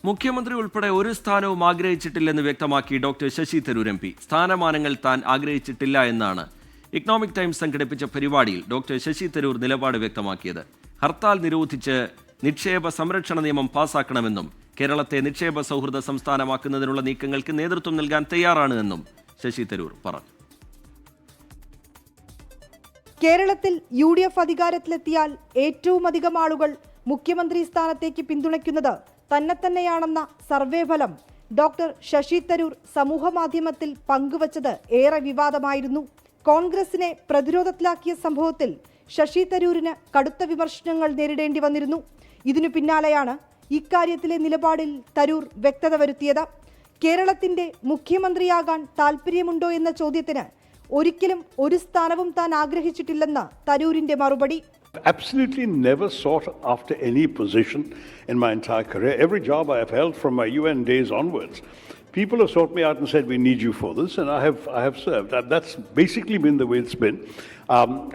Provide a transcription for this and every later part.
മുഖ്യമന്ത്രി ഉൾപ്പെടെ ഒരു സ്ഥാനവും ആഗ്രഹിച്ചിട്ടില്ലെന്ന് വ്യക്തമാക്കി doctor Shashi Tharoor M P. സ്ഥാനമാനങ്ങൾ താൻ ആഗ്രഹിച്ചിട്ടില്ല എന്നാണ് ഇക്കണോമിക് ടൈംസ് സംഘടിപ്പിച്ച പരിപാടിയിൽ ഡോക്ടർ ശശി തരൂർ നിലപാട് വ്യക്തമാക്കിയത്. ഹർത്താൽ നിരോധിച്ച് നിക്ഷേപ സംരക്ഷണ നിയമം പാസാക്കണമെന്നും കേരളത്തെ നിക്ഷേപ സൗഹൃദ സംസ്ഥാനമാക്കുന്നതിനുള്ള നീക്കങ്ങൾക്ക് നേതൃത്വം നൽകാൻ തയ്യാറാണ് എന്നും ശശി തരൂർ പറഞ്ഞു. കേരളത്തിൽ UDF അധികാരത്തിലെത്തിയാൽ ഏറ്റവും അധികം ആളുകൾ മുഖ്യമന്ത്രി സ്ഥാനത്തേക്ക് പിന്തുണയ്ക്കുന്നത് തന്നെയാണെന്ന സർവേ ഫലം ഡോക്ടർ ശശി തരൂർ സമൂഹമാധ്യമത്തിൽ പങ്കുവച്ചത് ഏറെ വിവാദമായിരുന്നു. കോൺഗ്രസിനെ പ്രതിരോധത്തിലാക്കിയ സംഭവത്തിൽ ശശി തരൂരിന് കടുത്ത വിമർശനങ്ങൾ നേരിടേണ്ടി വന്നിരുന്നു. ഇതിനു പിന്നാലെയാണ് ഇക്കാര്യത്തിലെ നിലപാടിൽ തരൂർ വ്യക്തത വരുത്തിയത്. കേരളത്തിന്റെ മുഖ്യമന്ത്രിയാകാൻ താൽപ്പര്യമുണ്ടോ എന്ന ചോദ്യത്തിന് ഒരിക്കലും ഒരു സ്ഥാനവും താൻ ആഗ്രഹിച്ചിട്ടില്ലെന്ന് തരൂരിന്റെ മറുപടി. Absolutely never sought after any position in my entire career. Every job I have held from my UN days onwards, people have sought me out and said, we need you for this, and I have served. That's basically been the way it's been.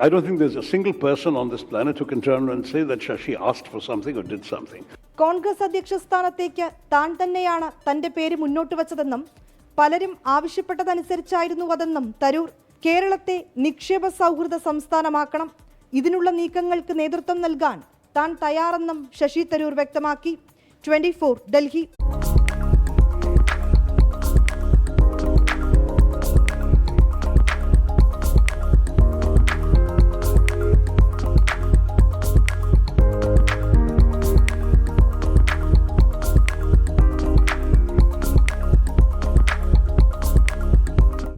I don't think there's a single person on this planet who can turn around and say that Shashi asked for something or did something. Congress അധ്യക്ഷ സ്ഥാനത്തേക്ക് താൻ തന്നെയാണ് തന്റെ പേര് മുന്നോട്ട് വച്ചതെന്നും പലരും ആവശ്യപ്പെട്ടതനുസരിച്ചായിരുന്നു അതെന്നും തരൂർ. കേരളത്തെ നിക്ഷേപ സൗഹൃദ സംസ്ഥാനമാക്കണം, ഇതിനുള്ള നീക്കങ്ങൾക്ക് നേതൃത്വം നൽകാൻ താൻ തയ്യാറെന്നും ശശി തരൂർ വ്യക്തമാക്കി. 24 ഡൽഹി.